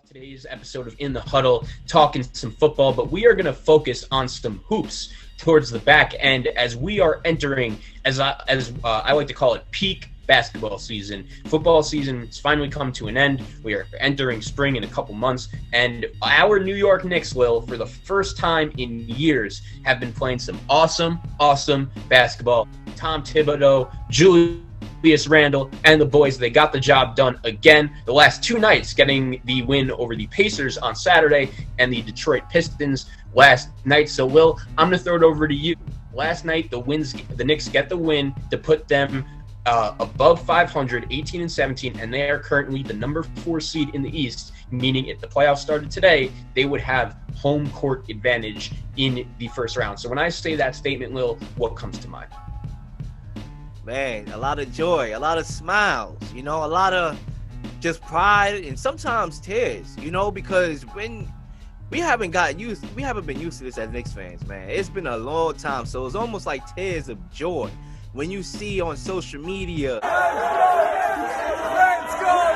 today's episode of In the Huddle, talking some football, but we are going to focus on some hoops towards the back end as we are entering, as I like to call it, peak basketball season. Football season has finally come to an end. We are entering spring in a couple months, and our New York Knicks, Lil, for the first time in years, have been playing some awesome basketball. Tom Thibodeau, Julius Randle, and the boys, they got the job done again. The last two nights, getting the win over the Pacers on Saturday and the Detroit Pistons last night. So, Will, I'm going to throw it over to you. Last night, the Knicks get the win to put them above 500, 18-17, and they are currently the number 4 seed in the East, meaning if the playoffs started today, they would have home court advantage in the first round. So when I say that statement, Lil, what comes to mind? Man, a lot of joy, a lot of smiles, a lot of just pride and sometimes tears, because when we haven't been used to this as Knicks fans, man. It's been a long time, so it's almost like tears of joy when you see on social media. Let's go,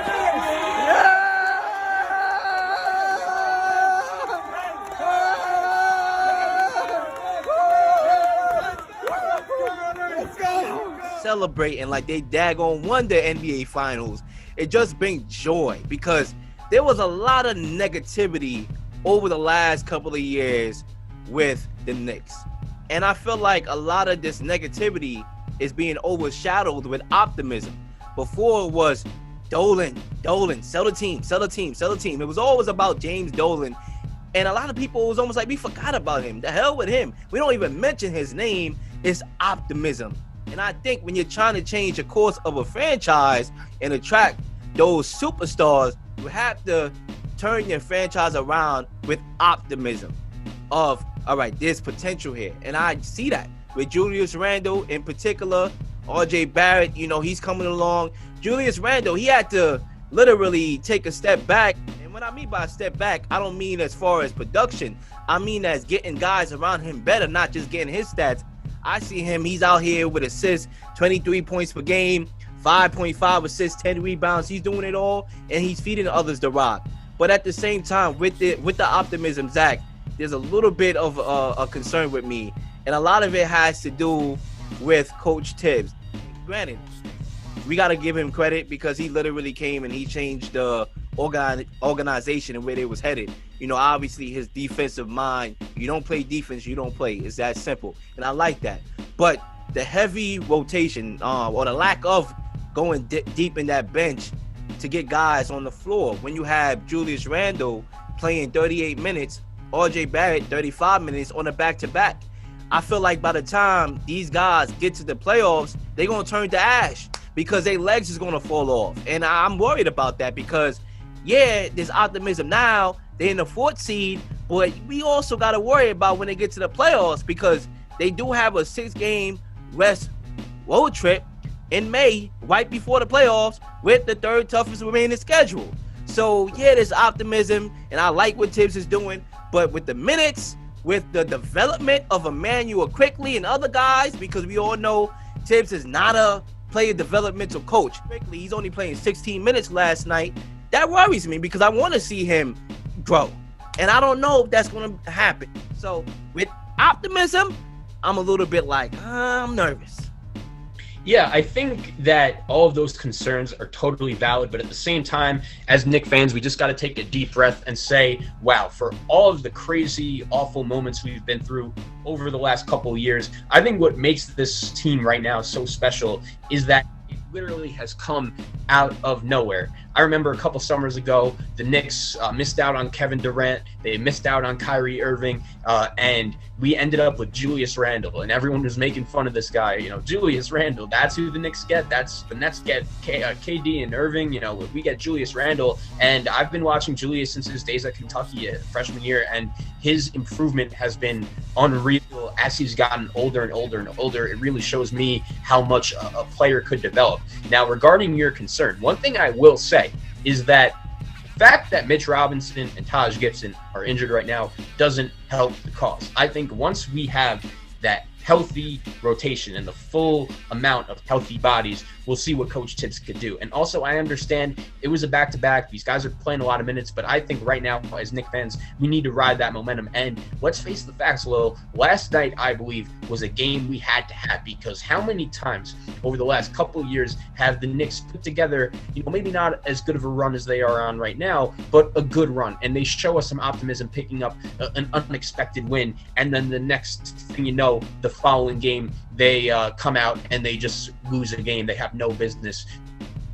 celebrating like they daggone won the NBA Finals. It just brings joy because there was a lot of negativity over the last couple of years with the Knicks. And I feel like a lot of this negativity is being overshadowed with optimism. Before it was Dolan, sell the team. It was always about James Dolan. And a lot of people, it was almost like we forgot about him. The hell with him. We don't even mention his name. It's optimism. And I think when you're trying to change the course of a franchise and attract those superstars, you have to turn your franchise around with optimism of, all right, there's potential here. And I see that with Julius Randle in particular, RJ Barrett, he's coming along. Julius Randle, he had to literally take a step back. And what I mean by a step back, I don't mean as far as production. I mean as getting guys around him better, not just getting his stats. I see him, he's out here with assists, 23 points per game, 5.5 assists, 10 rebounds. He's doing it all, and he's feeding others the rock. But at the same time, with the optimism, Zach, there's a little bit of a concern with me. And a lot of it has to do with Coach Tibbs. Granted, we got to give him credit because he literally came and he changed the organization and where they was headed. Obviously his defensive mind, you don't play defense, you don't play. It's that simple. And I like that. But the heavy rotation or the lack of going deep in that bench to get guys on the floor. When you have Julius Randle playing 38 minutes, RJ Barrett 35 minutes on a back-to-back. I feel like by the time these guys get to the playoffs, they're going to turn to ash because their legs is going to fall off. And I'm worried about that because, yeah, there's optimism now. They're in the 4th seed, but we also got to worry about when they get to the playoffs because they do have a 6-game rest road trip in May, right before the playoffs, with the 3rd toughest remaining schedule. So, yeah, there's optimism, and I like what Tibbs is doing, but with the minutes, with the development of Emmanuel Quickly and other guys, because we all know Tibbs is not a player developmental coach. Quickly, he's only playing 16 minutes last night. That worries me because I want to see him grow. And I don't know if that's going to happen. So with optimism, I'm a little bit like, I'm nervous. Yeah, I think that all of those concerns are totally valid, but at the same time, as Knicks fans, we just got to take a deep breath and say, wow, for all of the crazy, awful moments we've been through over the last couple of years, I think what makes this team right now so special is that it literally has come out of nowhere. I remember a couple summers ago, the Knicks missed out on Kevin Durant. They missed out on Kyrie Irving, and we ended up with Julius Randle, and everyone was making fun of this guy. Julius Randle, that's who the Knicks get. That's the Nets get KD and Irving. We get Julius Randle, and I've been watching Julius since his days at Kentucky freshman year, and his improvement has been unreal as he's gotten older and older and older. It really shows me how much a player could develop. Now, regarding your concern, one thing I will say is that the fact that Mitch Robinson and Taj Gibson are injured right now doesn't help the cause. I think once we have that healthy rotation and the full amount of healthy bodies, we'll see what Coach Tibbs could do. And also, I understand it was a back-to-back. These guys are playing a lot of minutes, but I think right now, as Knicks fans, we need to ride that momentum. And let's face the facts, Lil. Last night, I believe, was a game we had to have, because how many times over the last couple of years have the Knicks put together, maybe not as good of a run as they are on right now, but a good run, and they show us some optimism, picking up an unexpected win, and then the next thing you know, the following game, they come out and they just lose a game they have no business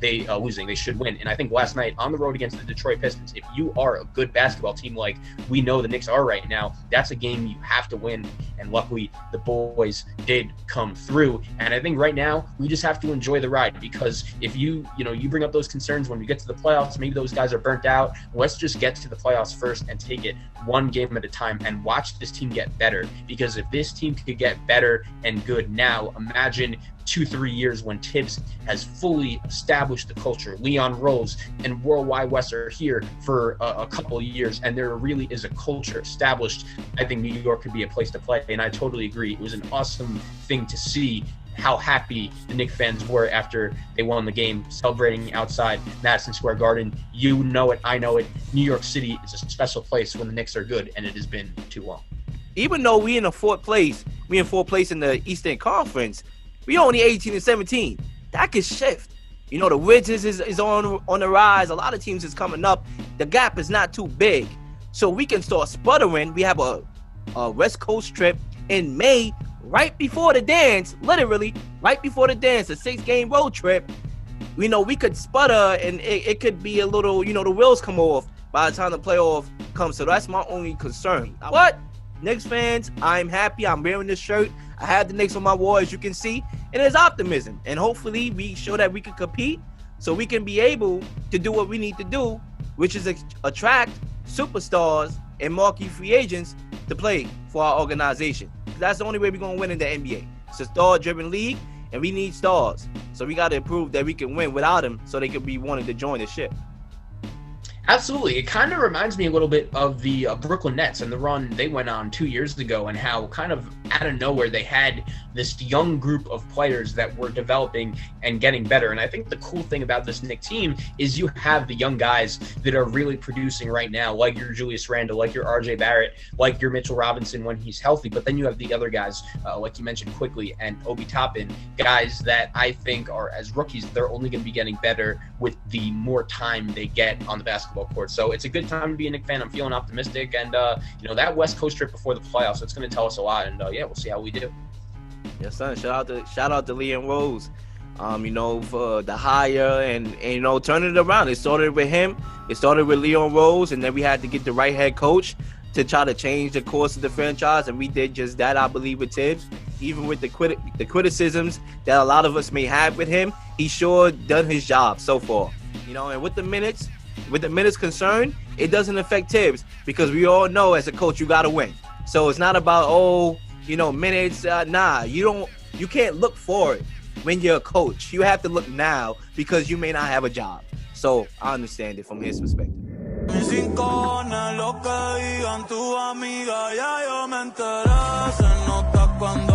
losing. They should win. And I think last night on the road against the Detroit Pistons, if you are a good basketball team like we know the Knicks are right now, that's a game you have to win. And luckily, the boys did come through. And I think right now we just have to enjoy the ride, because if you bring up those concerns when we get to the playoffs, maybe those guys are burnt out. Let's just get to the playoffs first and take it one game at a time and watch this team get better. Because if this team could get better and good now, imagine 2-3 years when Tibbs has fully established the culture. Leon Rose and Worldwide West are here for a couple of years, and there really is a culture established. I think New York could be a place to play, and I totally agree. It was an awesome thing to see how happy the Knicks fans were after they won the game, celebrating outside Madison Square Garden. You know it, I know it. New York City is a special place when the Knicks are good, and it has been too long. Even though we in fourth place in the Eastern Conference, we only 18 and 17. That could shift. The Wizards is on the rise. A lot of teams is coming up. The gap is not too big. So we can start sputtering. We have a West Coast trip in May, right before the dance, literally right before the dance, a 6-game road trip. We could sputter, and it could be a little, the wheels come off by the time the playoff comes. So that's my only concern. But Knicks fans, I'm happy. I'm wearing this shirt. I have the Knicks on my wall, as you can see, and there's optimism. And hopefully we show that we can compete, so we can be able to do what we need to do, which is attract superstars and marquee free agents to play for our organization. That's the only way we're going to win in the NBA. It's a star-driven league, and we need stars. So we got to prove that we can win without them, so they could be wanting to join the ship. Absolutely. It kind of reminds me a little bit of the Brooklyn Nets and the run they went on 2 years ago, and how kind of out of nowhere they had this young group of players that were developing and getting better. And I think the cool thing about this Knicks team is you have the young guys that are really producing right now, like your Julius Randle, like your RJ Barrett, like your Mitchell Robinson when he's healthy. But then you have the other guys, like you mentioned quickly, and Obi Toppin, guys that I think are, as rookies, they're only going to be getting better with the more time they get on the basketball court. So it's a good time to be a Knicks fan. I'm feeling optimistic, and that West Coast trip before the playoffs, it's going to tell us a lot. And we'll see how we do. Yes, son. Shout out to Leon Rose, for the hire and turning it around. It started with him. It started with Leon Rose, and then we had to get the right head coach to try to change the course of the franchise, and we did just that, I believe, with Tibbs. Even with the criticisms that a lot of us may have with him, he sure done his job so far. And with the minutes concerned, it doesn't affect Tibbs, because we all know as a coach you got to win. So it's not about minutes. You can't look forward when you're a coach. You have to look now, because you may not have a job. So I understand it from his perspective. Mis 5 cojones, lo que digan tu amiga, ya yo me enteré. Se nota cuando